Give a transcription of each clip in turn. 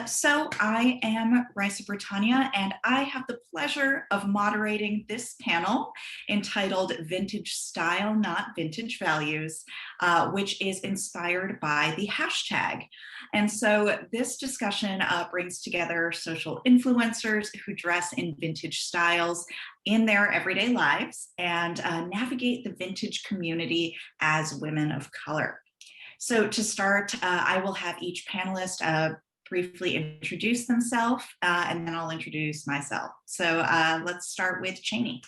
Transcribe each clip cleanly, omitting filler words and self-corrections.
So I am Raissa Bretaña, and I have the pleasure of moderating this panel entitled Vintage Style, Not Vintage Values, which is inspired by the hashtag. And so this discussion brings together social influencers who dress in vintage styles in their everyday lives and navigate the vintage community as women of color. So to start, I will have each panelist briefly introduce themselves, and then I'll introduce myself. So let's start with Cheyney.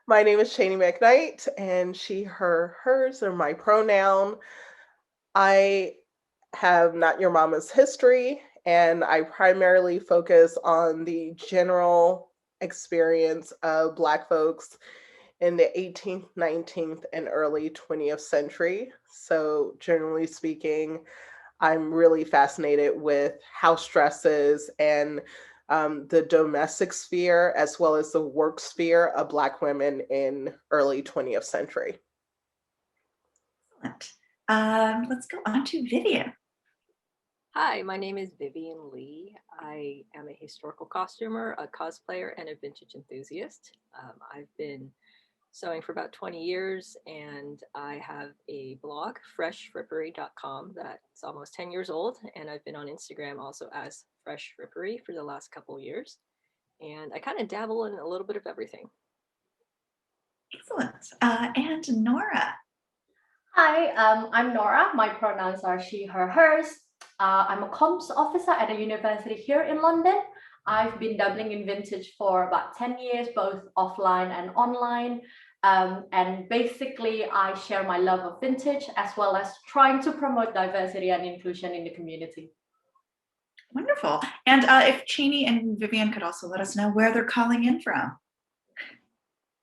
My name is Cheyney McKnight, and she, her, hers are my pronoun. I have Not Your Mama's history, and I primarily focus on the general experience of Black folks in the 18th, 19th, and early 20th century. So generally speaking, I'm really fascinated with house dresses and the domestic sphere as well as the work sphere of Black women in early 20th century. Excellent. Let's go on to Vivian. Hi, my name is Vivian Lee. I am a historical costumer, a cosplayer, and a vintage enthusiast. I've been sewing for about 20 years, and I have a blog, freshfrippery.com, that's almost 10 years old, and I've been on Instagram also as Fresh Frippery for the last couple of years, and I kind of dabble in a little bit of everything. Excellent. And Nora. Hi, I'm Nora. My pronouns are she, her, hers. I'm a comms officer at a university here in London. I've been dabbling in vintage for about 10 years, both offline and online. And basically, I share my love of vintage as well as trying to promote diversity and inclusion in the community. Wonderful. And if Cheyney and Vivian could also let us know where they're calling in from.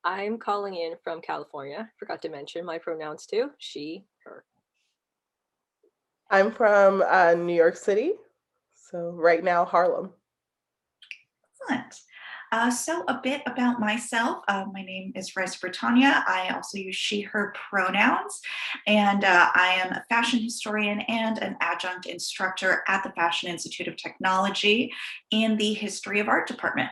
I'm calling in from California. Forgot to mention my pronouns too, she, her. I'm from New York City, so right now Harlem. Excellent. So a bit about myself. My name is Raissa Bretaña. I also use she, her pronouns, and I am a fashion historian and an adjunct instructor at the Fashion Institute of Technology in the History of Art department.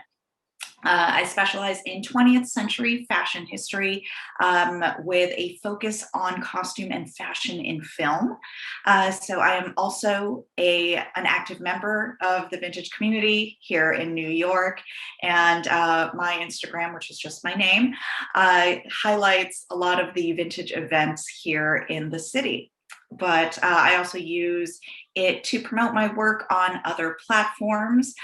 I specialize in 20th century fashion history with a focus on costume and fashion in film. So I am also an active member of the vintage community here in New York. And my Instagram, which is just my name, highlights a lot of the vintage events here in the city. But I also use it to promote my work on other platforms,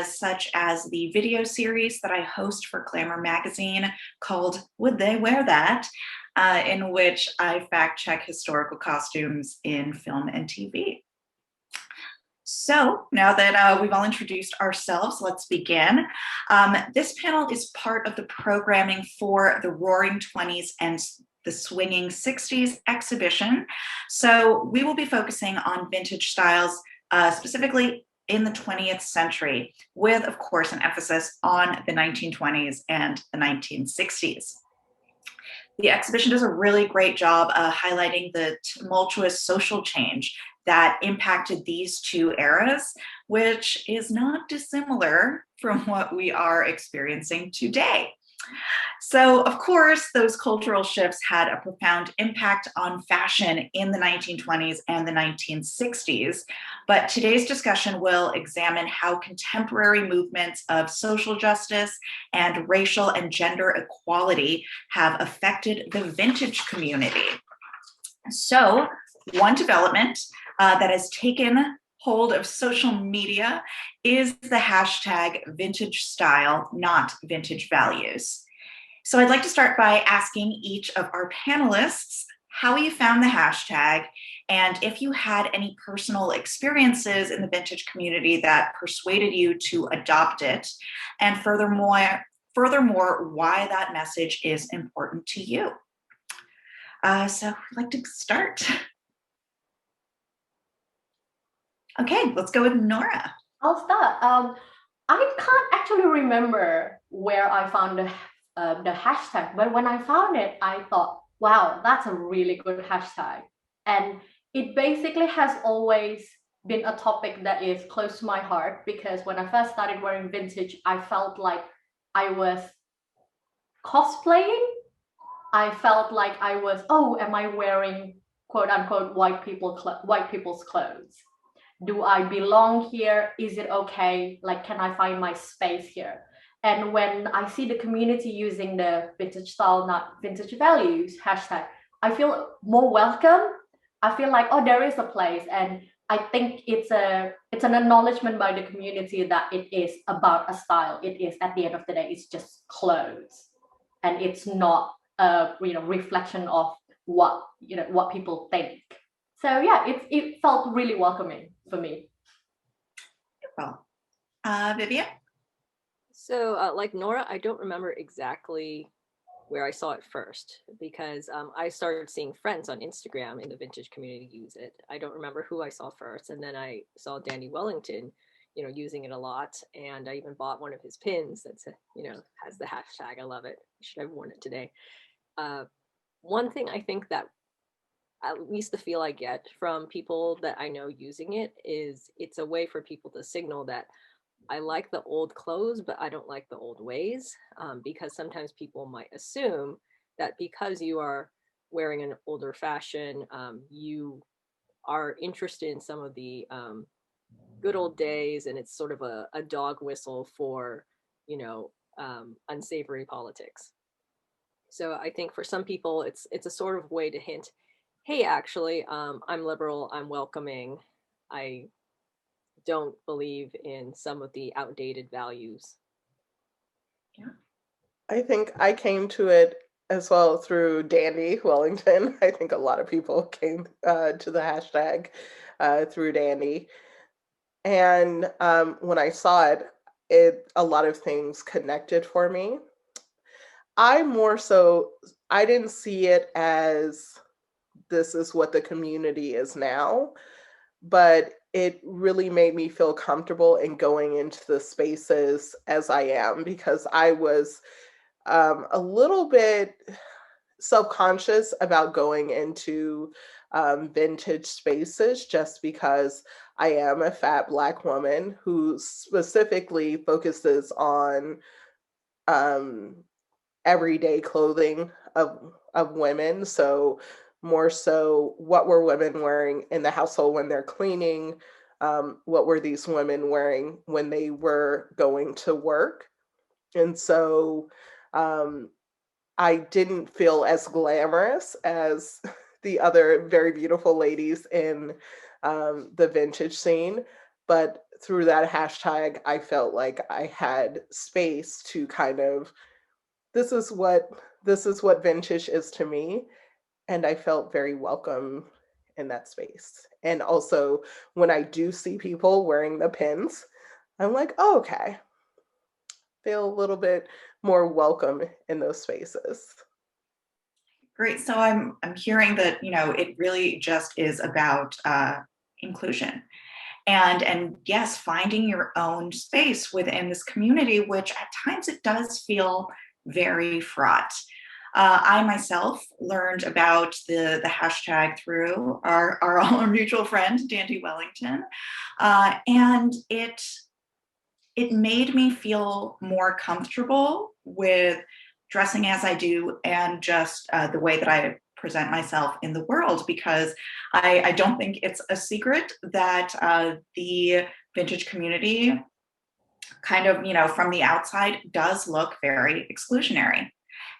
such as the video series that I host for Glamour magazine called Would They Wear That?, in which I fact check historical costumes in film and TV. So now that we've all introduced ourselves, let's begin. This panel is part of the programming for the Roaring 20s and the Swinging 60s exhibition. So we will be focusing on vintage styles, specifically in the 20th century, with, of course, an emphasis on the 1920s and the 1960s. The exhibition does a really great job highlighting the tumultuous social change that impacted these two eras, which is not dissimilar from what we are experiencing today. So, of course, those cultural shifts had a profound impact on fashion in the 1920s and the 1960s. But today's discussion will examine how contemporary movements of social justice and racial and gender equality have affected the vintage community. So, one development that has taken hold of social media is the hashtag vintage style, not vintage values. So I'd like to start by asking each of our panelists how you found the hashtag and if you had any personal experiences in the vintage community that persuaded you to adopt it, and furthermore, why that message is important to you. So I'd like to start. Okay, let's go with Nora. I'll start. I can't actually remember where I found the hashtag, but when I found it, I thought, wow, that's a really good hashtag. And it basically has always been a topic that is close to my heart, because when I first started wearing vintage, I felt like I was cosplaying. I felt like I was, oh, am I wearing quote unquote white people's clothes? Do I belong here? Is it okay? Like, can I find my space here? And when I see the community using the vintage style, not vintage values hashtag, I feel more welcome. I feel like, oh, there is a place. And I think it's an acknowledgement by the community that it is about a style. It is, at the end of the day, it's just clothes, and it's not a reflection of what people think. So yeah, it felt really welcoming for me. Well, Vivian? So like Nora, I don't remember exactly where I saw it first, because I started seeing friends on Instagram in the vintage community use it. I don't remember who I saw first. And then I saw Danny Wellington, using it a lot. And I even bought one of his pins that's, has the hashtag. I love it. I should have worn it today. One thing I think that, at least the feel I get from people that I know using it, is it's a way for people to signal that I like the old clothes, but I don't like the old ways, because sometimes people might assume that because you are wearing an older fashion, you are interested in some of the good old days, and it's sort of a dog whistle for, unsavory politics. So I think for some people, it's a sort of way to hint, hey, actually, I'm liberal, I'm welcoming, I don't believe in some of the outdated values. Yeah. I think I came to it as well through Dandy Wellington. I think a lot of people came to the hashtag through Dandy. And when I saw it, a lot of things connected for me. I didn't see it as this is what the community is now, but it really made me feel comfortable in going into the spaces as I am, because I was a little bit self-conscious about going into vintage spaces, just because I am a fat Black woman who specifically focuses on um, everyday clothing of women. So more so, what were women wearing in the household when they're cleaning? What were these women wearing when they were going to work? And so um, I didn't feel as glamorous as the other very beautiful ladies in the vintage scene. But through that hashtag, I felt like I had space to kind of, this is what vintage is to me, and I felt very welcome in that space. And also, when I do see people wearing the pins, I'm like, oh, okay, feel a little bit more welcome in those spaces. Great. So I'm hearing that it really just is about inclusion, and yes, finding your own space within this community, which at times it does feel very fraught. I myself learned about the hashtag through our own mutual friend, Dandy Wellington, and it made me feel more comfortable with dressing as I do, and just the way that I present myself in the world, because I don't think it's a secret that the vintage community kind of, from the outside does look very exclusionary,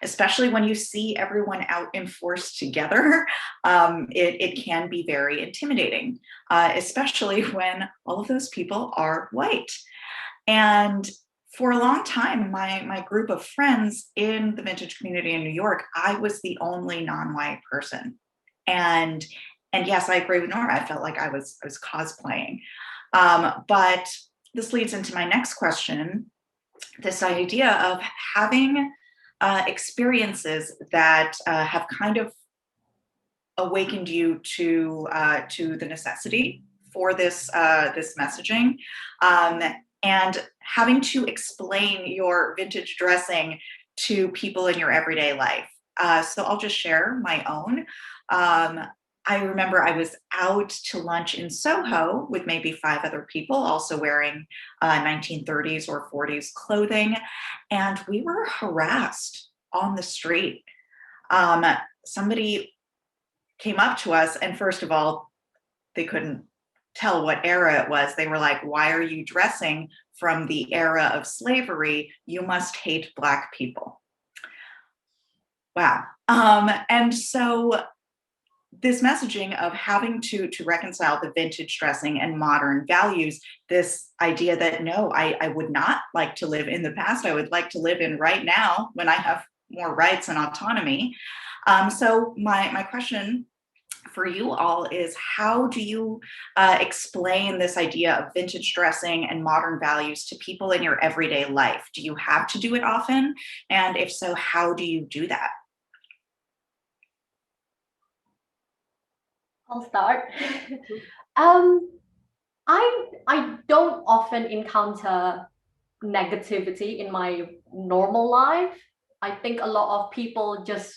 especially when you see everyone out in force together. It can be very intimidating, especially when all of those people are white. And for a long time, my group of friends in the vintage community in New York, I was the only non-white person. And yes, I agree with Nora. I felt like I was cosplaying. But this leads into my next question, this idea of having experiences that have kind of awakened you to the necessity for this messaging, and having to explain your vintage dressing to people in your everyday life. So I'll just share my own. I I remember I was out to lunch in Soho with maybe 5 other people, also wearing 1930s or 40s clothing, and we were harassed on the street. Somebody came up to us, and first of all, they couldn't tell what era it was. They were like, "Why are you dressing from the era of slavery? You must hate Black people." Wow. And so this messaging of having to reconcile the vintage dressing and modern values, this idea that no, I would not like to live in the past. I would like to live in right now when I have more rights and autonomy. So my question for you all is, how do you explain this idea of vintage dressing and modern values to people in your everyday life? Do you have to do it often? And if so, how do you do that? I'll start. I don't often encounter negativity in my normal life. I think a lot of people just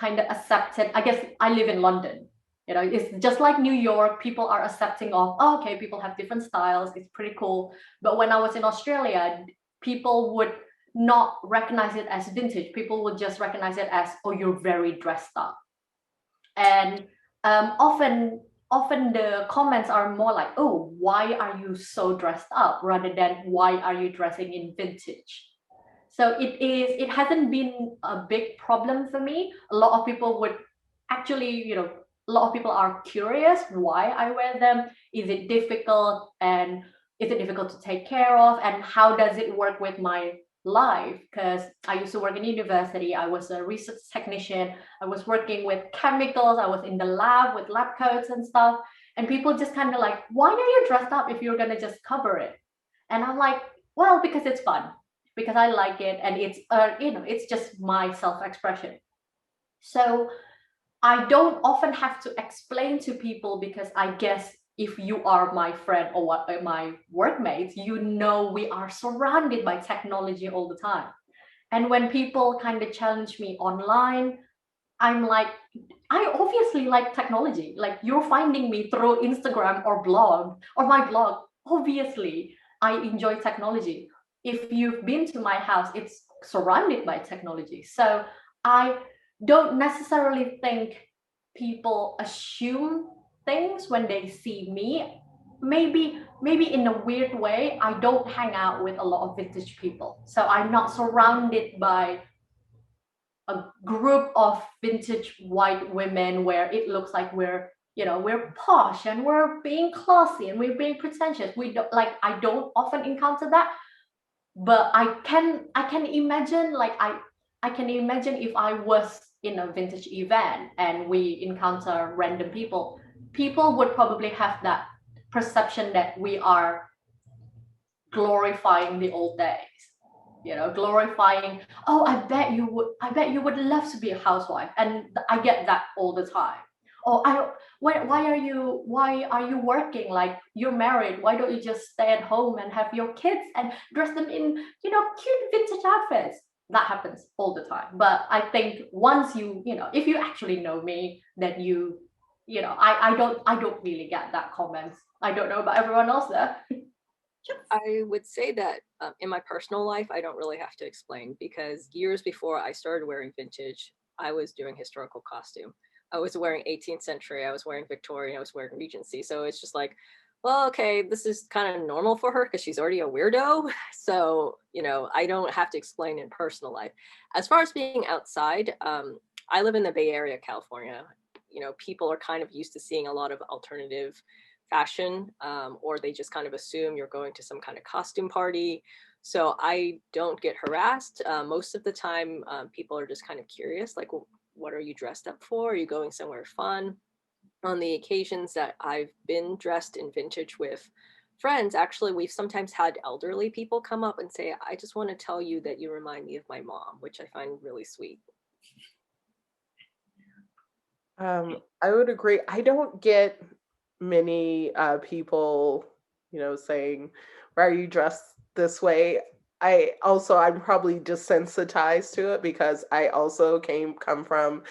kind of accept it. I guess I live in London. It's just like New York. People are accepting of, oh, okay, people have different styles. It's pretty cool. But when I was in Australia, people would not recognize it as vintage. People would just recognize it as, oh, you're very dressed up. And often the comments are more like, oh, why are you so dressed up, rather than why are you dressing in vintage. So it hasn't been a big problem for me. A lot of people would actually, a lot of people are curious why I wear them. Is it difficult, and is it difficult to take care of, and how does it work with my life? Because I used to work in university. I was a research technician. I was working with chemicals. I was in the lab with lab coats and stuff. And people just kind of like, why are you dressed up if you're gonna just cover it? And I'm like, well, because it's fun, because I like it, and it's it's just my self-expression. So I don't often have to explain to people, because I guess if you are my friend or my workmates, we are surrounded by technology all the time. And when people kind of challenge me online, I'm like, I obviously like technology. Like, you're finding me through Instagram or my blog. Obviously, I enjoy technology. If you've been to my house, it's surrounded by technology. So I don't necessarily think people assume things when they see me. Maybe in a weird way, I don't hang out with a lot of vintage people. So I'm not surrounded by a group of vintage white women where it looks like we're posh and we're being classy and we're being pretentious. I don't often encounter that, but I can imagine, I can imagine if I was in a vintage event and we encounter random people would probably have that perception that we are glorifying the old days, glorifying, oh, I bet you would love to be a housewife. And I get that all the time. Oh, why are you working? Like, you're married. Why don't you just stay at home and have your kids and dress them in, cute vintage outfits? That happens all the time. But I think once if you actually know me, then I don't really get that comments. I don't know about everyone else there. I would say that in my personal life, I don't really have to explain, because years before I started wearing vintage, I was doing historical costume. I was wearing 18th century, I was wearing Victorian, I was wearing Regency. So it's just like, well, okay, this is kind of normal for her because she's already a weirdo. So, I don't have to explain in personal life. As far as being outside, I live in the Bay Area, California. People are kind of used to seeing a lot of alternative fashion, or they just kind of assume you're going to some kind of costume party. So I don't get harassed. Most of the time, people are just kind of curious, like, well, what are you dressed up for? Are you going somewhere fun? On the occasions that I've been dressed in vintage with friends, actually, we've sometimes had elderly people come up and say, I just want to tell you that you remind me of my mom, which I find really sweet. I would agree. I don't get many people, saying, why are you dressed this way? I'm probably desensitized to it, because I also come from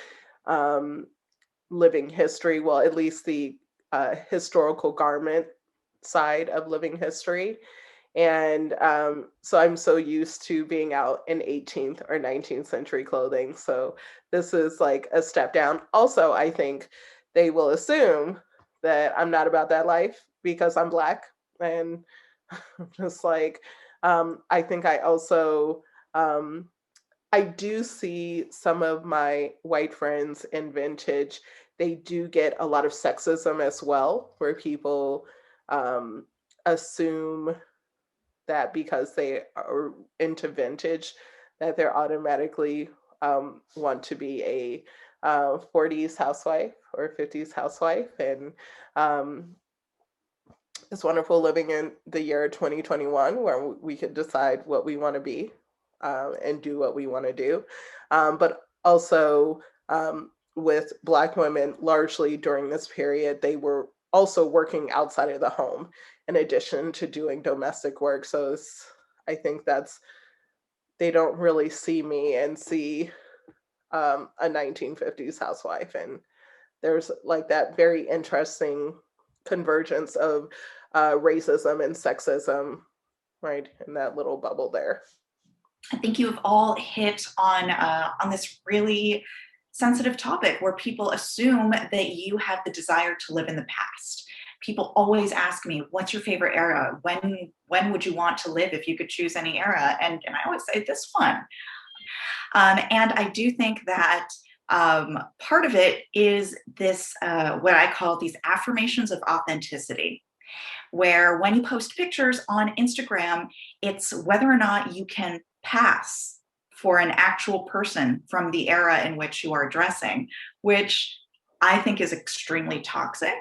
living history, well, at least the historical garment side of living history. And so I'm so used to being out in 18th or 19th century clothing. So this is like a step down. Also, I think they will assume that I'm not about that life because I'm Black. And just like, I think I also, I do see some of my white friends in vintage, they do get a lot of sexism as well, where people assume that because they are into vintage, that they're automatically want to be a 40s housewife or 50s housewife. And it's wonderful living in the year 2021 where we could decide what we want to be and do what we want to do. But also with Black women, largely during this period, they were also working outside of the home in addition to doing domestic work. So I think they don't really see me and see a 1950s housewife. And there's like that very interesting convergence of racism and sexism, right, in that little bubble there. I think you have all hit on this really sensitive topic where people assume that you have the desire to live in the past. People always ask me, "What's your favorite era? When would you want to live if you could choose any era?" And I always say this one. And I do think that part of it is this what I call these affirmations of authenticity, where when you post pictures on Instagram, it's whether or not you can pass for an actual person from the era in which you are dressing, which I think is extremely toxic,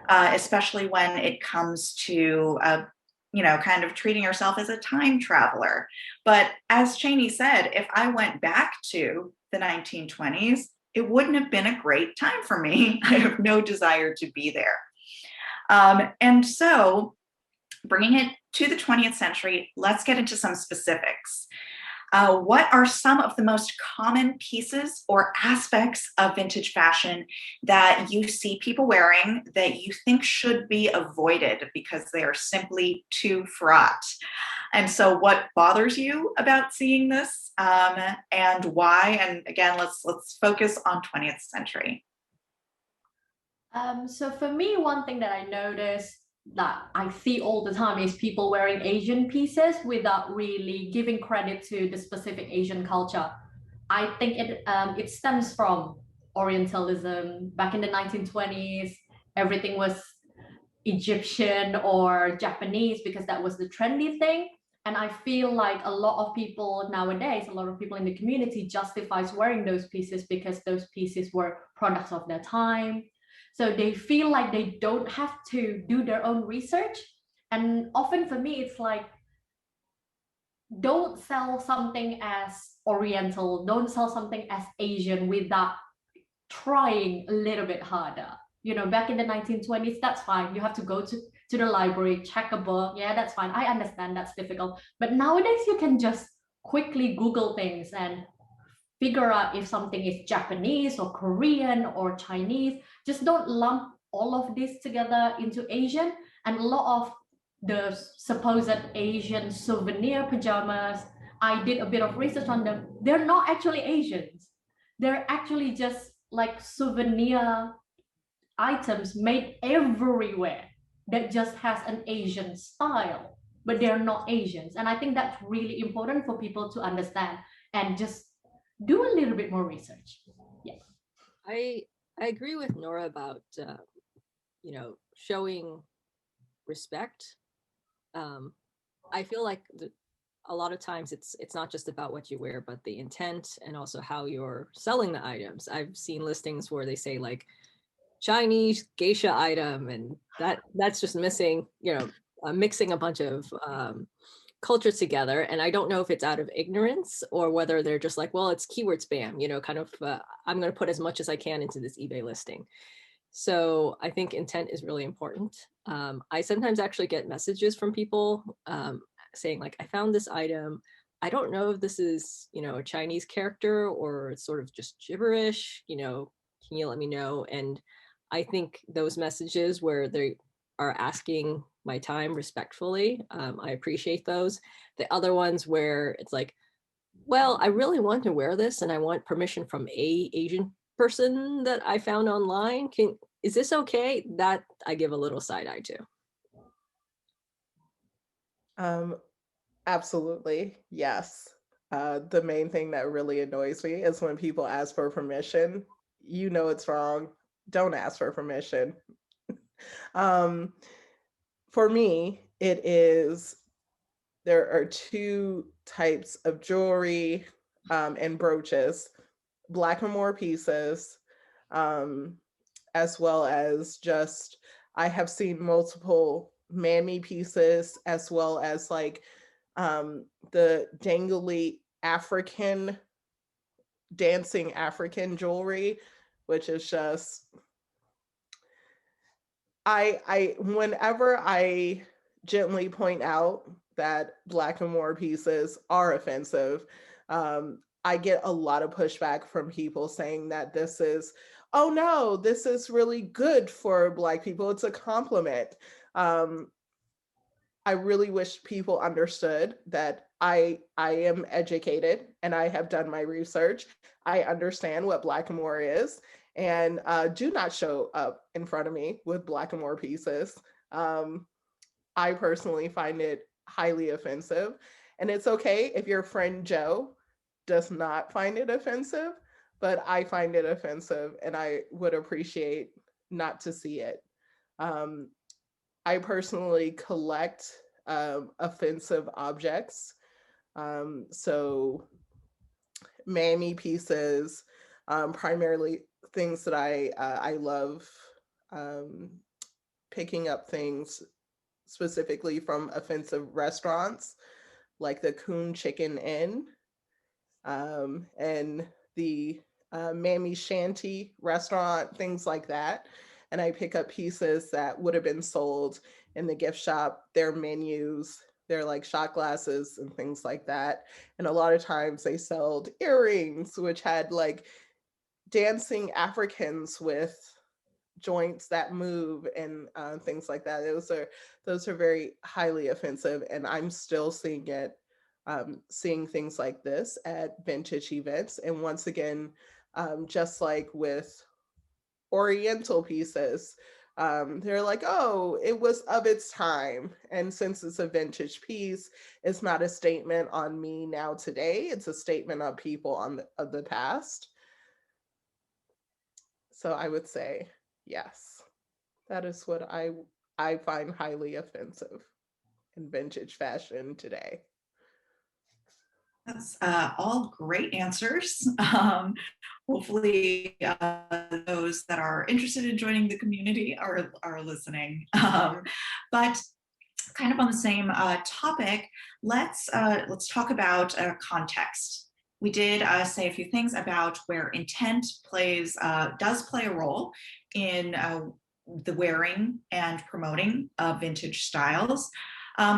especially when it comes to kind of treating yourself as a time traveler. But as Cheyney said, if I went back to the 1920s, it wouldn't have been a great time for me. I have no desire to be there. And so, bringing it to the 20th century, let's get into some specifics. What are some of the most common pieces or aspects of vintage fashion that you see people wearing that you think should be avoided because they are simply too fraught? And so, what bothers you about seeing this, and why? And again, let's focus on 20th century. So for me, one thing that I notice that I see all the time is people wearing Asian pieces without really giving credit to the specific Asian culture. I think it stems from Orientalism. Back in the 1920s, everything was Egyptian or Japanese because that was the trendy thing. And I feel like a lot of people nowadays, a lot of people in the community justifies wearing those pieces because those pieces were products of their time. So they feel like they don't have to do their own research. And often for me, it's like, don't sell something as Oriental, don't sell something as Asian without trying a little bit harder. You know, back in the 1920s, that's fine. You have to go to the library, check a book. Yeah, that's fine. I understand that's difficult. But nowadays, you can just quickly Google things and figure out if something is Japanese or Korean or Chinese. Just don't lump all of this together into Asian. And a lot of the supposed Asian souvenir pajamas, I did a bit of research on them. They're not actually Asians. They're actually just like souvenir items made everywhere that just has an Asian style, but they're not Asians. And I think that's really important for people to understand and just do a little bit more research. Yeah. I agree with Nora about showing respect. I feel like a lot of times it's not just about what you wear, but the intent and also how you're selling the items. I've seen listings where they say like Chinese geisha item, and that's just missing, mixing a bunch of cultures together. And I don't know if it's out of ignorance or whether they're just like, well, it's keyword spam, kind of, I'm going to put as much as I can into this eBay listing. So I think intent is really important. I sometimes actually get messages from people saying like, I found this item. I don't know if this is, a Chinese character or it's sort of just gibberish, can you let me know? And I think those messages where they are asking my time respectfully, I appreciate those. The other ones where it's like, well, I really want to wear this and I want permission from a Asian person that I found online. Is this okay? That I give a little side eye to. Absolutely, yes. The main thing that really annoys me is when people ask for permission. You know it's wrong. Don't ask for permission. For me, there are two types of jewelry and brooches, blackamoor pieces, as well as just, I have seen multiple mammy pieces, as well as like the dangly dancing African jewelry, which is just, whenever I gently point out that blackamoor pieces are offensive, I get a lot of pushback from people saying that oh no, this is really good for Black people. It's a compliment. I really wish people understood that I am educated and I have done my research. I understand what blackamoor is, and do not show up in front of me with blackamoor pieces. I personally find it highly offensive, and it's okay if your friend Joe does not find it offensive, but I find it offensive, and I would appreciate not to see it. I personally collect offensive objects. So mammy pieces, primarily things that I love, picking up things specifically from offensive restaurants like the Coon Chicken Inn, and the Mammy Shanty restaurant, things like that. And I pick up pieces that would have been sold in the gift shop, their menus, their like shot glasses and things like that. And a lot of times they sold earrings, which had like dancing Africans with joints that move and things like that. Those are very highly offensive, and I'm still seeing things like this at vintage events. And once again, just like with Oriental pieces, they're like, oh, it was of its time. And since it's a vintage piece, it's not a statement on me now today. It's a statement on people of the past. So I would say, yes, that is what I find highly offensive in vintage fashion today. That's all great answers. Hopefully, those that are interested in joining the community are listening. But kind of on the same topic, let's talk about context. We did say a few things about where intent does play a role in the wearing and promoting of vintage styles.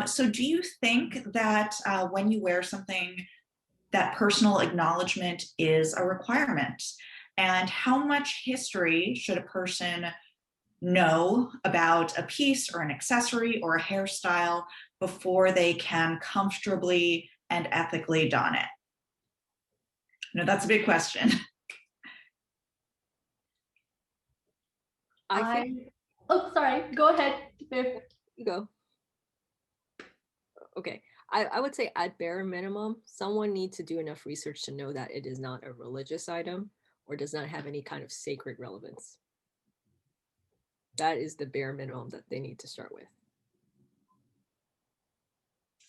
So do you think that when you wear something, that personal acknowledgement is a requirement? And how much history should a person know about a piece or an accessory or a hairstyle before they can comfortably and ethically don it? No, that's a big question. Oh, sorry, go ahead, Viv. You go. Okay. I would say at bare minimum, someone needs to do enough research to know that it is not a religious item or does not have any kind of sacred relevance. That is the bare minimum that they need to start with.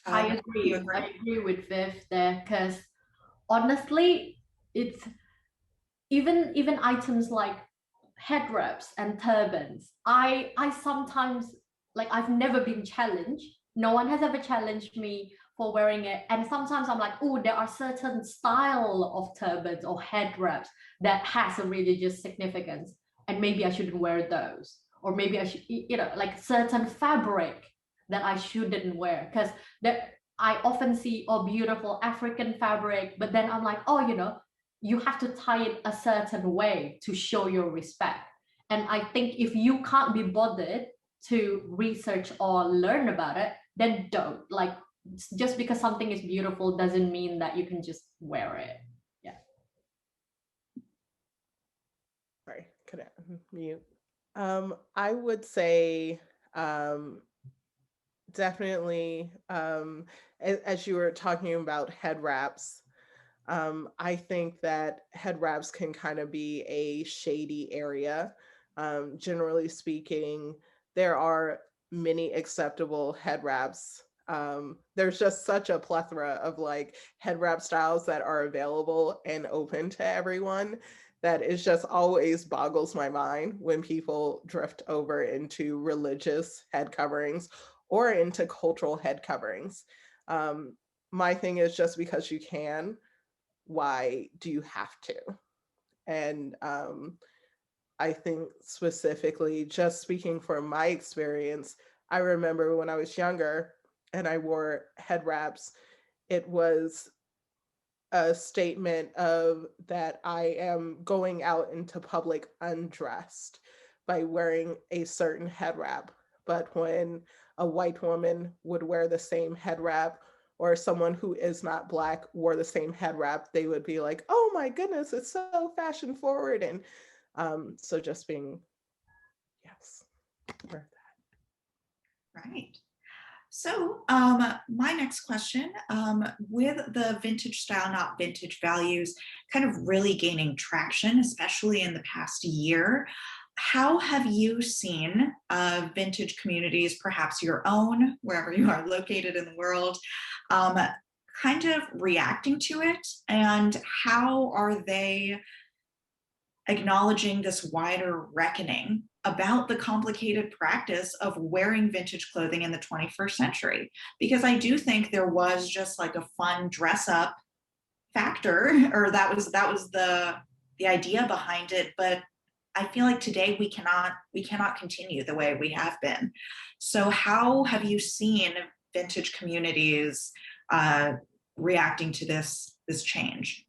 I agree with Viv there, because honestly, it's even items like head wraps and turbans. I sometimes, like, I've never been challenged. No one has ever challenged me for wearing it. And sometimes I'm like, oh, there are certain style of turbans or head wraps that has a religious significance, and maybe I shouldn't wear those. Or maybe I should, like certain fabric that I shouldn't wear. Because that I often see, oh, beautiful African fabric, but then I'm like, oh, you have to tie it a certain way to show your respect. And I think if you can't be bothered to research or learn about it, then don't. Like, just because something is beautiful doesn't mean that you can just wear it. Yeah. Sorry, could I mute? I would say definitely, as you were talking about head wraps, I think that head wraps can kind of be a shady area. Generally speaking, there are many acceptable head wraps. There's just such a plethora of like head wrap styles that are available and open to everyone that it just always boggles my mind when people drift over into religious head coverings or into cultural head coverings. My thing is, just because you can, why do you have to? And I think specifically, just speaking from my experience, I remember when I was younger and I wore head wraps, it was a statement of that I am going out into public undressed by wearing a certain head wrap. But when a white woman would wear the same head wrap, or someone who is not Black wore the same head wrap, they would be like, oh my goodness, it's so fashion forward. And so just being, yes. Right. So my next question, with the vintage style, not vintage values, kind of really gaining traction, especially in the past year, how have you seen vintage communities, perhaps your own, wherever you are located in the world, kind of reacting to it? And how are they acknowledging this wider reckoning about the complicated practice of wearing vintage clothing in the 21st century? Because I do think there was just like a fun dress up factor, or that was the idea behind it. But I feel like today we cannot continue the way we have been. So how have you seen vintage communities reacting to this change?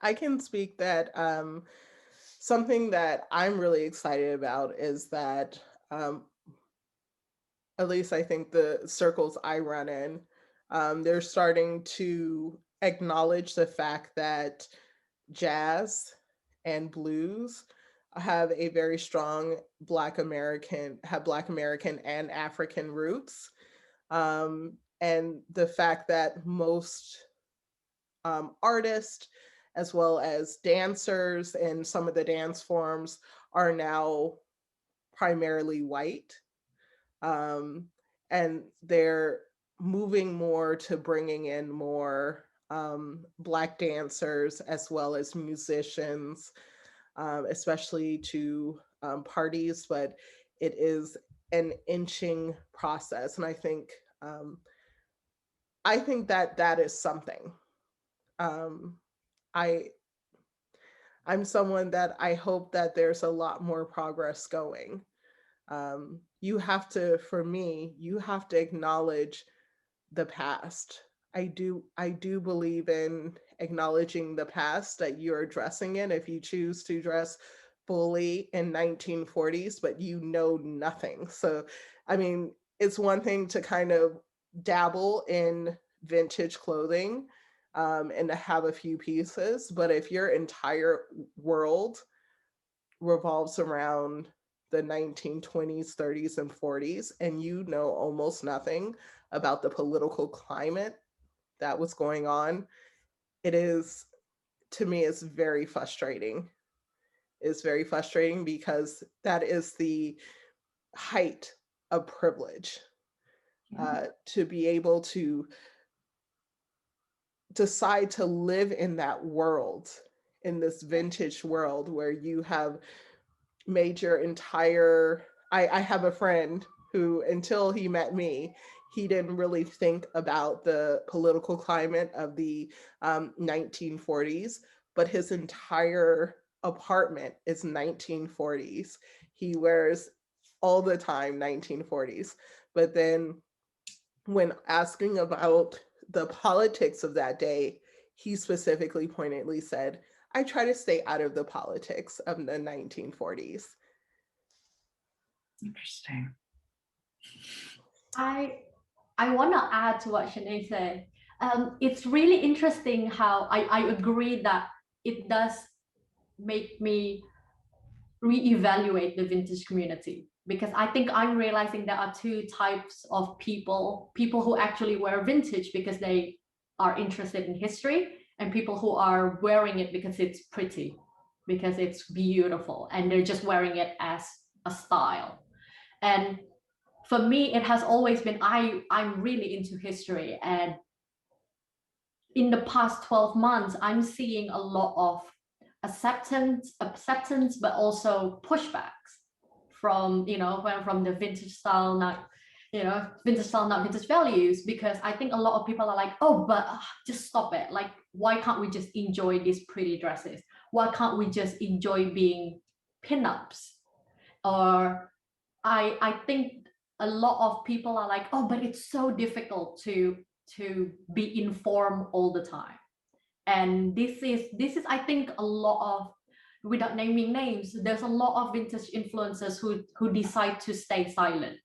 I can speak that something that I'm really excited about is that, at least I think the circles I run in, they're starting to acknowledge the fact that jazz and blues have a very strong Black American and African roots. And the fact that most artists, as well as dancers and some of the dance forms, are now primarily white. And they're moving more to bringing in more Black dancers as well as musicians, especially to parties, but it is an inching process. And I think that that is something. I I'm someone that I hope that there's a lot more progress going. You have to, for me, you have to acknowledge the past. I do believe in acknowledging the past that you're addressing it. If you choose to dress fully in 1940s, but you know nothing. So, I mean, it's one thing to kind of dabble in vintage clothing and to have a few pieces, but if your entire world revolves around the 1920s, 30s, and 40s, and you know almost nothing about the political climate that was going on, it is, to me, it's very frustrating. It's very frustrating because that is the height of privilege, to be able to decide to live in that world, in this vintage world where you have made your entire, I have a friend who, until he met me, he didn't really think about the political climate of the 1940s, but his entire apartment is 1940s. He wears all the time 1940s. But then when asking about the politics of that day, he specifically pointedly said, I try to stay out of the politics of the 1940s. Interesting. I want to add to what Cheyney said. It's really interesting how I agree that it does make me reevaluate the vintage community, because I think I'm realizing there are two types of people who actually wear vintage because they are interested in history, and people who are wearing it because it's pretty, because it's beautiful, and they're just wearing it as a style. And for me, it has always been, I'm really into history, and in the past 12 months, I'm seeing a lot of acceptance, but also pushbacks from, from the vintage style, not vintage values, because I think a lot of people are like, oh, but just stop it. Like, why can't we just enjoy these pretty dresses? Why can't we just enjoy being pinups? Or I think a lot of people are like, oh, but it's so difficult to be informed all the time. And this is I think a lot of, without naming names, there's a lot of vintage influencers who decide to stay silent,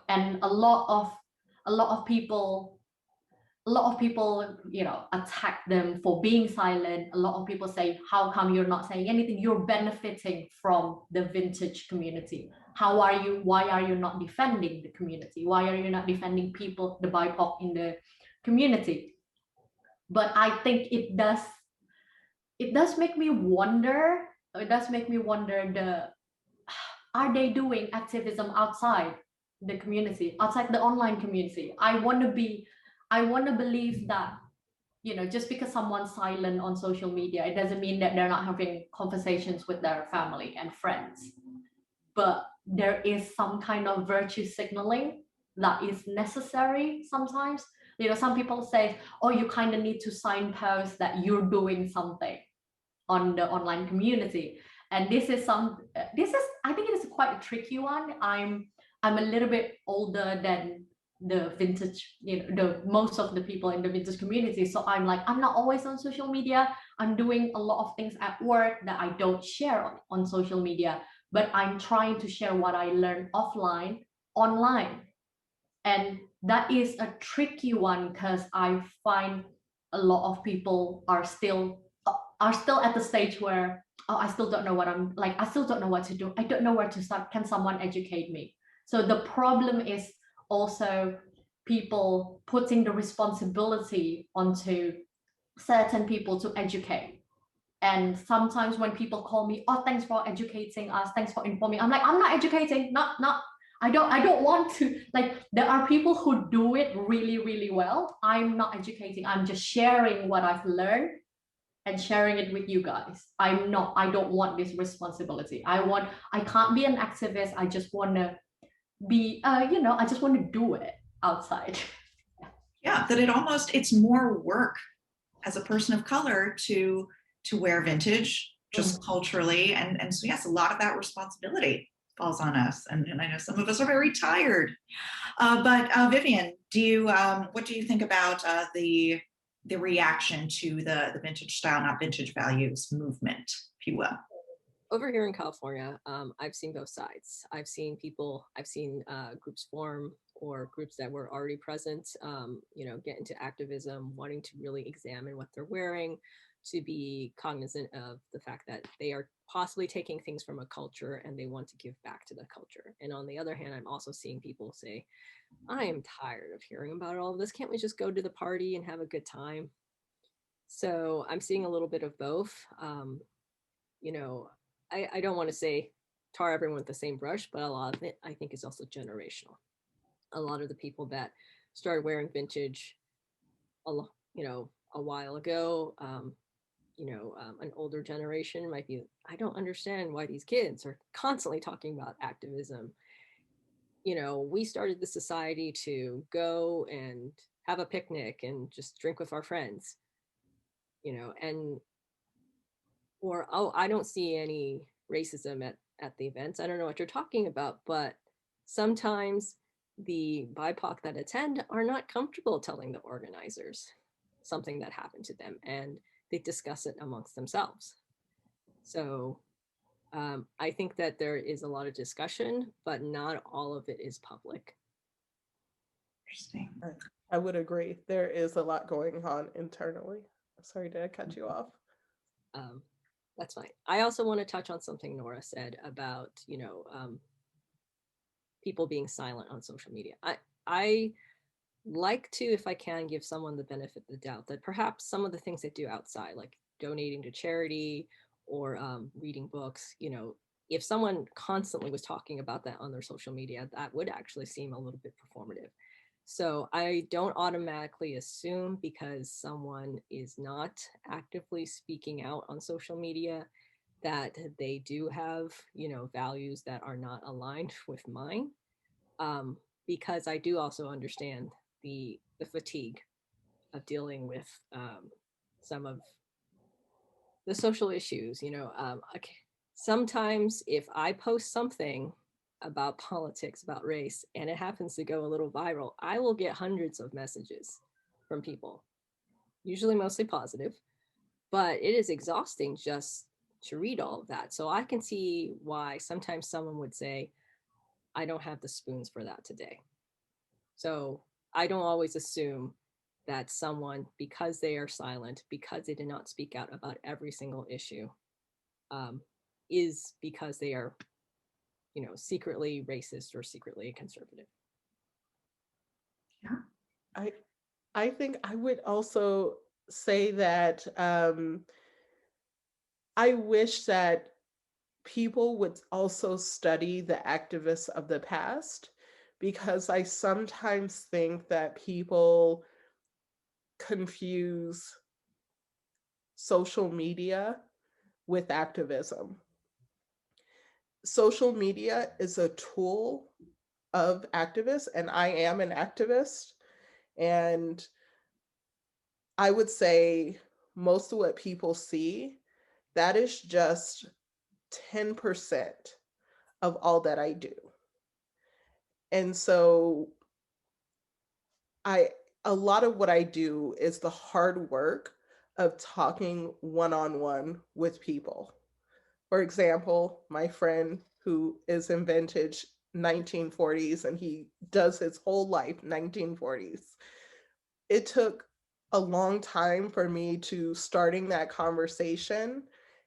and a lot of people attack them for being silent. A lot of people say, how come you're not saying anything? You're benefiting from the vintage community. Why are you not defending the community? Why are you not defending people, the BIPOC in the community? But I think it does make me wonder. Are they doing activism outside the community, outside the online community? I want to believe that, just because someone's silent on social media, it doesn't mean that they're not having conversations with their family and friends. But there is some kind of virtue signaling that is necessary sometimes. Some people say, oh, you kind of need to signpost that you're doing something on the online community. And I think it is quite a tricky one. I'm a little bit older than the vintage, the most of the people in the vintage community. So I'm not always on social media. I'm doing a lot of things at work that I don't share on social media, but I'm trying to share what I learned offline, online. And that is a tricky one, because I find a lot of people are still at the stage where, oh, I still don't know I still don't know what to do. I don't know where to start. Can someone educate me? So the problem is also people putting the responsibility onto certain people to educate. And sometimes when people call me, oh, thanks for educating us, thanks for informing, I'm like, I'm not educating, not I don't want to. Like, there are people who do it really, really well. I'm not educating, I'm just sharing what I've learned and sharing it with you guys. I don't want this responsibility. I can't be an activist. I just want to be, I just want to do it outside. Yeah, that it's more work as a person of color to wear vintage, just culturally. And so, yes, a lot of that responsibility falls on us. And I know some of us are very tired. But Vivian, what do you think about the reaction to the vintage style, not vintage values movement, if you will? Over here in California, I've seen both sides. I've seen groups form, or groups that were already present, get into activism, wanting to really examine what they're wearing, to be cognizant of the fact that they are possibly taking things from a culture and they want to give back to the culture. And on the other hand, I'm also seeing people say, I am tired of hearing about all of this. Can't we just go to the party and have a good time? So I'm seeing a little bit of both. I don't want to say tar everyone with the same brush, but a lot of it, I think, is also generational. A lot of the people that started wearing vintage, a while ago, an older generation might be, I don't understand why these kids are constantly talking about activism. We started the society to go and have a picnic and just drink with our friends, or, oh, I don't see any racism at the events. I don't know what you're talking about, but sometimes the BIPOC that attend are not comfortable telling the organizers something that happened to them, and they discuss it amongst themselves. So I think that there is a lot of discussion, but not all of it is public. Interesting. I would agree. There is a lot going on internally. Sorry, did I cut you off? That's fine. I also want to touch on something Nora said about, people being silent on social media. I like to, if I can, give someone the benefit of the doubt that perhaps some of the things they do outside, like donating to charity or reading books, if someone constantly was talking about that on their social media, that would actually seem a little bit performative. So I don't automatically assume because someone is not actively speaking out on social media that they do have, values that are not aligned with mine. Because I do also understand the fatigue of dealing with some of the social issues. Sometimes if I post something about politics, about race, and it happens to go a little viral, I will get hundreds of messages from people, usually mostly positive, but it is exhausting just to read all of that. So I can see why sometimes someone would say, I don't have the spoons for that today. So I don't always assume that someone, because they are silent, because they did not speak out about every single issue, is because they are, secretly racist or secretly conservative. Yeah. I think I would also say that I wish that people would also study the activists of the past, because I sometimes think that people confuse social media with activism. Social media is a tool of activists, and I am an activist. And I would say most of what people see, that is just 10% of all that I do. And so a lot of what I do is the hard work of talking one-on-one with people. For example, my friend who is in vintage 1940s and he does his whole life 1940s. It took a long time for me to starting that conversation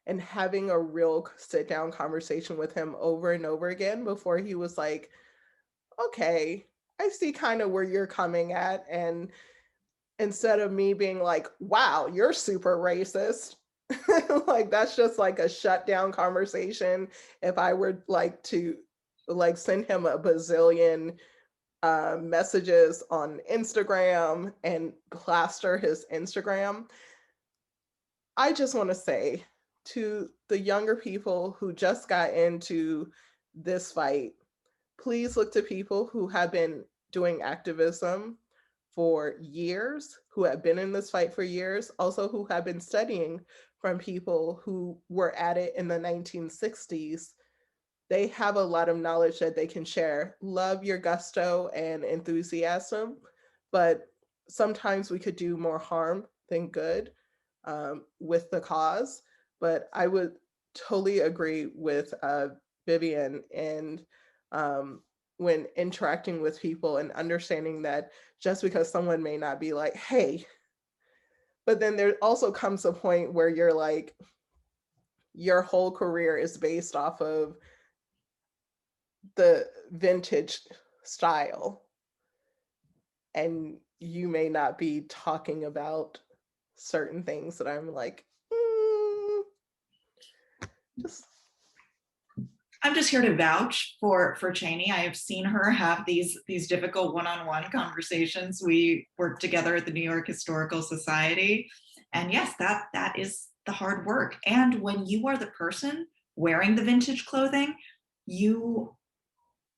and having a real sit down conversation with him over and over again before he was like, okay, I see kind of where you're coming at. And instead of me being like, wow, you're super racist, like that's just like a shut down conversation. If I were like to like send him a bazillion messages on Instagram and plaster his Instagram, I just want to say to the younger people who just got into this fight, please look to people who have been doing activism for years, who have been in this fight for years, also who have been studying from people who were at it in the 1960s. They have a lot of knowledge that they can share. Love your gusto and enthusiasm, but sometimes we could do more harm than good with the cause. But I would totally agree with Vivian, and when interacting with people and understanding that just because someone may not be like, hey, but then there also comes a point where you're like, your whole career is based off of the vintage style, and you may not be talking about certain things that I'm like, just I'm just here to vouch for Cheyney. I have seen her have these difficult one-on-one conversations. We work together at the New York Historical Society, and yes, that is the hard work. And when you are the person wearing the vintage clothing, you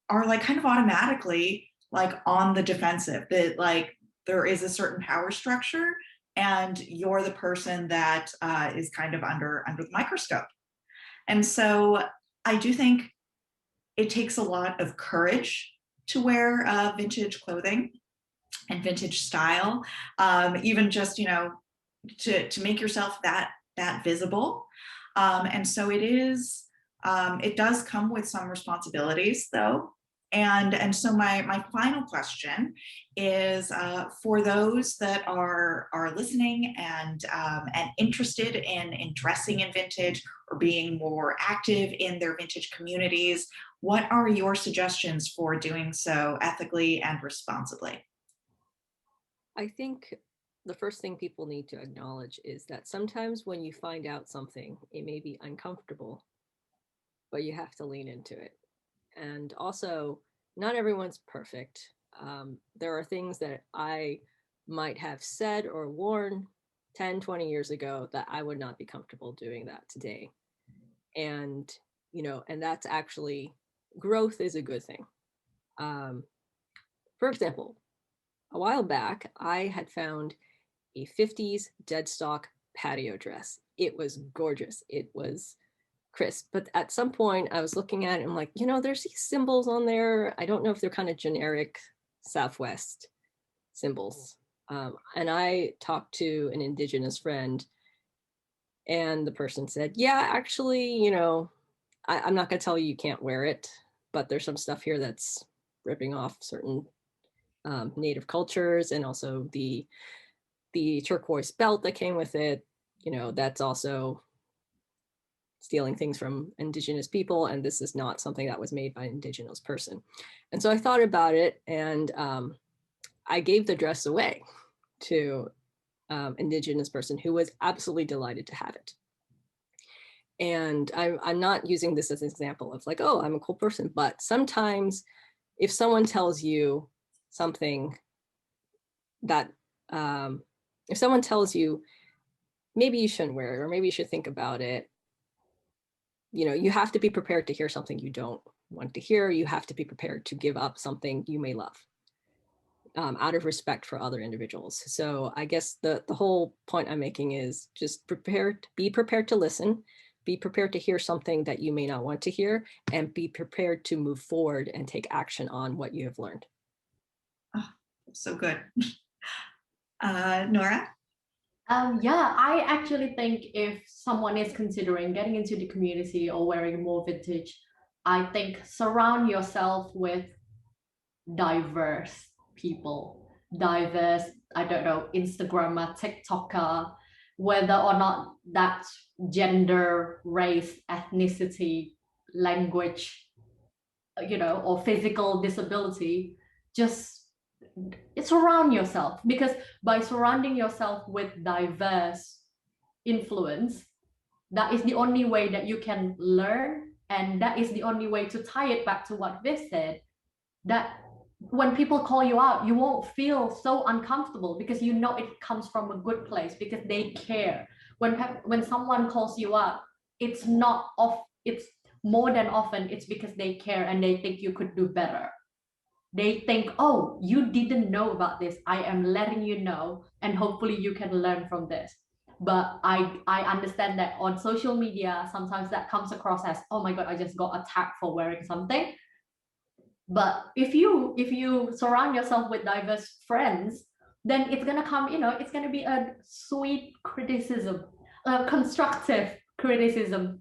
are like kind of automatically like on the defensive. That like there is a certain power structure, and you're the person that is kind of under the microscope. And so I do think it takes a lot of courage to wear vintage clothing and vintage style, even just, to make yourself that visible. And so it does come with some responsibilities though. And so my final question is for those that are listening and interested in dressing in vintage or being more active in their vintage communities, what are your suggestions for doing so ethically and responsibly? I think the first thing people need to acknowledge is that sometimes when you find out something, it may be uncomfortable, but you have to lean into it. And also, not everyone's perfect. There are things that I might have said or worn 10, 20 years ago that I would not be comfortable doing that today. And, and that's actually, growth is a good thing. For example, a while back, I had found a 50s dead stock patio dress. It was gorgeous. It was crisp. But at some point I was looking at it and I'm like, there's these symbols on there. I don't know if they're kind of generic Southwest symbols. And I talked to an Indigenous friend and the person said, yeah, actually, I'm not going to tell you can't wear it, but there's some stuff here that's ripping off certain Native cultures, and also the turquoise belt that came with it, that's also stealing things from Indigenous people, and this is not something that was made by an Indigenous person. And so I thought about it, and I gave the dress away to Indigenous person who was absolutely delighted to have it. And I'm not using this as an example of like, oh, I'm a cool person, but sometimes if someone tells you something that, if someone tells you maybe you shouldn't wear it or maybe you should think about it, you have to be prepared to hear something you don't want to hear. You have to be prepared to give up something you may love out of respect for other individuals. So I guess the whole point I'm making is just be prepared to listen, be prepared to hear something that you may not want to hear, and be prepared to move forward and take action on what you have learned. Oh, so good. Nora? Yeah, I actually think if someone is considering getting into the community or wearing more vintage, I think surround yourself with diverse people, diverse, I don't know, Instagrammer, TikToker, whether or not that's gender, race, ethnicity, language, or physical disability. Just surround yourself, because by surrounding yourself with diverse influence, that is the only way that you can learn, and that is the only way to tie it back to what Viv said, that when people call you out, you won't feel so uncomfortable because it comes from a good place, because they care. When someone calls you out, it's not off, it's more than often it's because they care and they think you could do better. They think, oh, you didn't know about this, I am letting you know, and hopefully you can learn from this. But I understand that on social media sometimes that comes across as, oh my god, I just got attacked for wearing something. But if you surround yourself with diverse friends, then it's gonna come, it's gonna be a sweet criticism, a constructive criticism,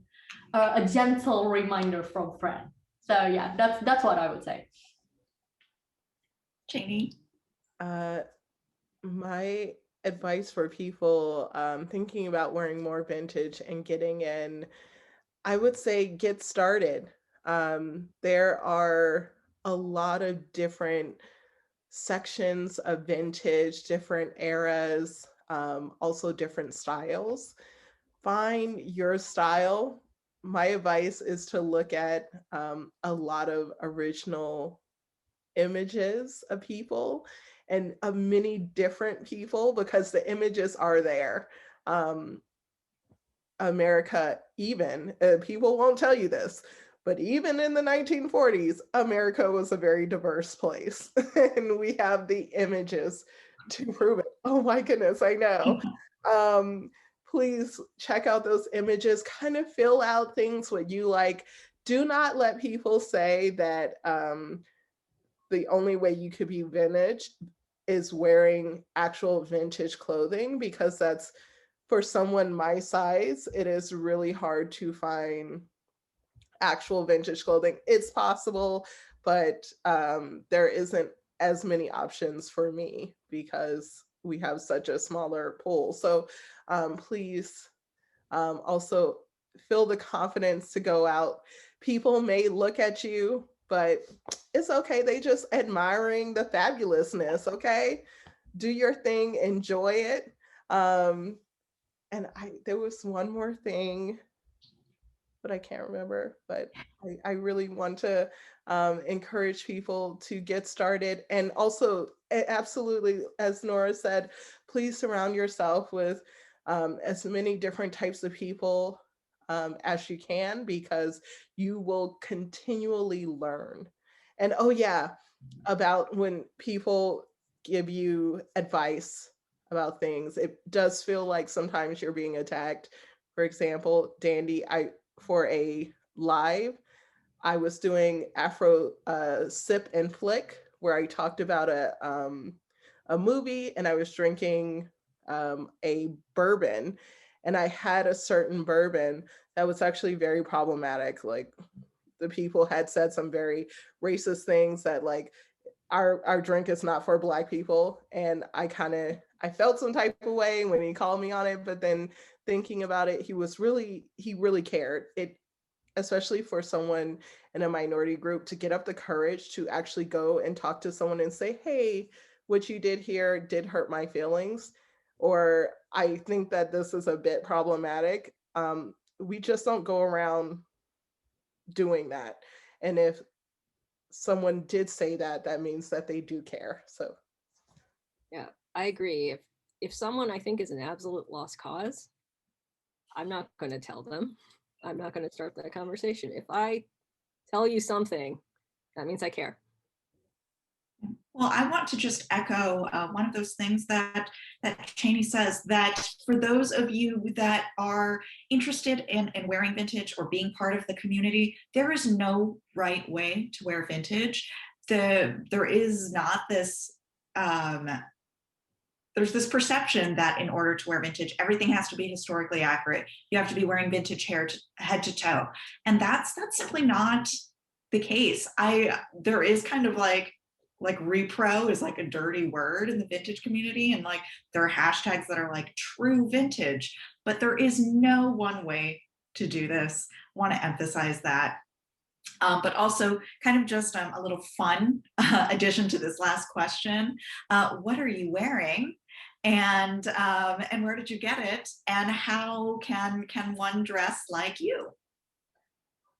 a gentle reminder from friend. So yeah, that's what I would say. Cheyney? My advice for people thinking about wearing more vintage and getting in, I would say get started. There are a lot of different sections of vintage, different eras, also different styles. Find your style. My advice is to look at a lot of original images of people and of many different people, because the images are there. America, even, people won't tell you this, but even in the 1940s, America was a very diverse place. And we have the images to prove it. Oh my goodness, I know. Please check out those images, kind of fill out things what you like. Do not let people say that the only way you could be vintage is wearing actual vintage clothing, because that's, for someone my size, it is really hard to find actual vintage clothing. It's possible, but there isn't as many options for me because we have such a smaller pool. So please also feel the confidence to go out. People may look at you, but it's okay. They just admiring the fabulousness. Okay, do your thing, enjoy it. And there was one more thing, but I can't remember. But I really want to encourage people to get started. And also, absolutely, as Nora said, please surround yourself with as many different types of people as you can, because you will continually learn. And oh yeah, about when people give you advice about things, it does feel like sometimes you're being attacked. For example, Dandy, for a live, I was doing Afro Sip and Flick, where I talked about a movie, and I was drinking a bourbon, and I had a certain bourbon that was actually very problematic. Like, the people had said some very racist things, that like our drink is not for Black people. And I felt some type of way when he called me on it, but then thinking about it, he really cared. It, especially for someone in a minority group, to get up the courage to actually go and talk to someone and say, hey, what you did here did hurt my feelings, or I think that this is a bit problematic. We just don't go around doing that. And if someone did say that, that means that they do care. So Yeah, I agree. If someone I think is an absolute lost cause, I'm not going to tell them. I'm not going to start that conversation. If I tell you something, that means I care. Well, I want to just echo one of those things that Cheyney says, that for those of you that are interested in wearing vintage or being part of the community, there is no right way to wear vintage. There is not this, there's this perception that in order to wear vintage, everything has to be historically accurate. You have to be wearing vintage hair head to toe. And that's simply not the case. There is kind of like repro is like a dirty word in the vintage community, and like there are hashtags that are like true vintage, but there is no one way to do this. I want to emphasize that. But also kind of just a little fun addition to this last question. What are you wearing? And where did you get it? And how can one dress like you?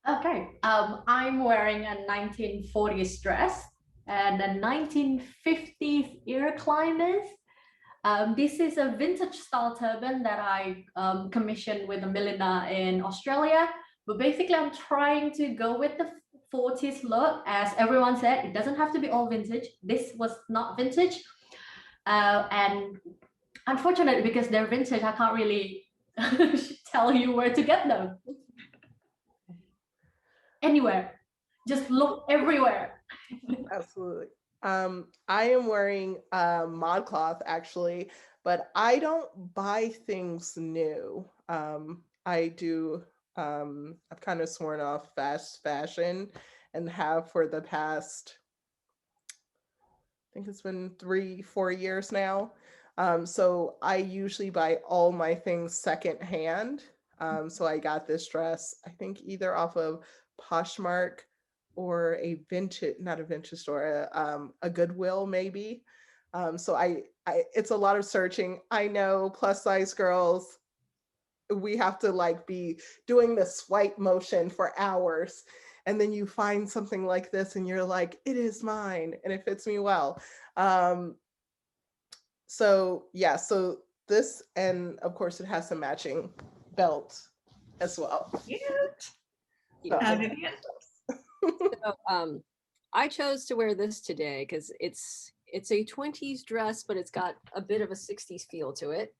Okay, I'm wearing a 1940s dress and a 1950s ear climbers. This is a vintage style turban that I commissioned with a milliner in Australia. But basically, I'm trying to go with the 40s look. As everyone said, it doesn't have to be all vintage. This was not vintage. And unfortunately, because they're vintage, I can't really tell you where to get them. Anywhere. Just look everywhere. absolutely. I am wearing ModCloth actually, but I don't buy things new. I do. I've kind of sworn off fast fashion, and have for the past, I think it's been 3-4 years now. So I usually buy all my things secondhand. So I got this dress, I think either off of Poshmark or a vintage, not a vintage store, a Goodwill maybe. So it's a lot of searching. I know plus size girls, we have to like be doing the swipe motion for hours. And then you find something like this and you're like, it is mine and it fits me well. So yeah, so this, and of course it has a matching belt as well. Cute. So, Vivian? So, I chose to wear this today because it's a 20s dress, but it's got a bit of a 60s feel to it.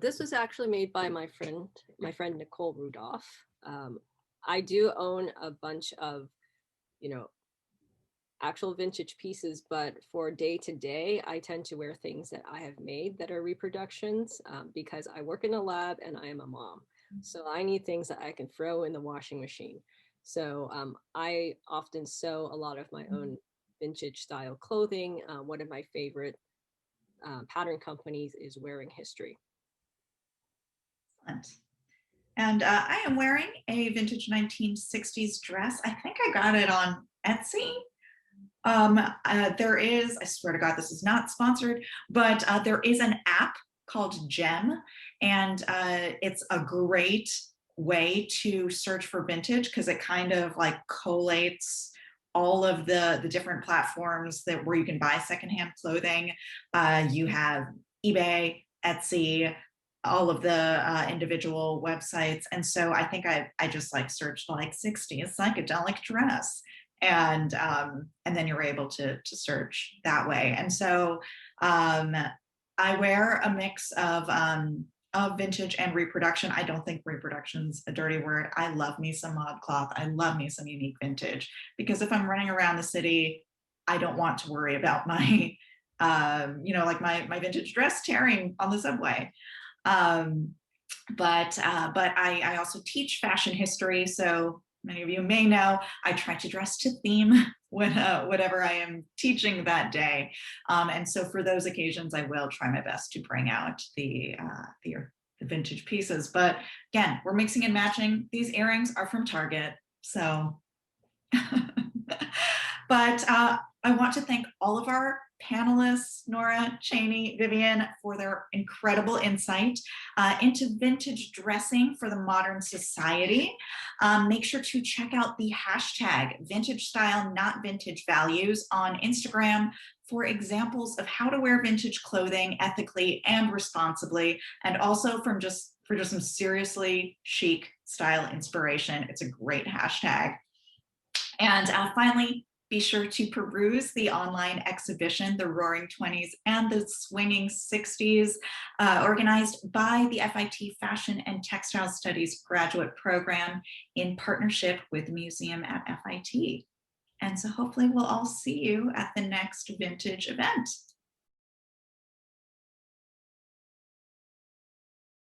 This was actually made by my friend Nicole Rudolph. I do own a bunch of, actual vintage pieces, but for day to day, I tend to wear things that I have made that are reproductions because I work in a lab and I am a mom. So I need things that I can throw in the washing machine. So I often sew a lot of my own vintage style clothing. One of my favorite pattern companies is Wearing History. Excellent. And I am wearing a vintage 1960s dress. I think I got it on Etsy. There is, I swear to God, this is not sponsored, but there is an app called Gem, and it's a great way to search for vintage because it kind of like collates all of the different platforms that where you can buy secondhand clothing. You have eBay, Etsy, all of the individual websites. And so I think I just like searched like 60s psychedelic dress, and then you're able to search that way. And so I wear a mix of vintage and reproduction. I don't think reproduction's a dirty word. I love me some mod cloth. I love me some unique vintage, because if I'm running around the city, I don't want to worry about my like my vintage dress tearing on the subway. But I also teach fashion history, so many of you may know I try to dress to theme when whatever I am teaching that day, and so for those occasions, I will try my best to bring out the vintage pieces. But again, we're mixing and matching. These earrings are from Target, so. But I want to thank all of our panelists, Nora, Cheyney, Vivian, for their incredible insight into vintage dressing for the modern society. Make sure to check out the hashtag Vintage Style Not Vintage Values on Instagram for examples of how to wear vintage clothing ethically and responsibly, and also for just some seriously chic style inspiration. It's a great hashtag. And finally, be sure to peruse the online exhibition, The Roaring 20s and the Swinging 60s, organized by the FIT Fashion and Textile Studies graduate program in partnership with the museum at FIT. And so hopefully we'll all see you at the next vintage event.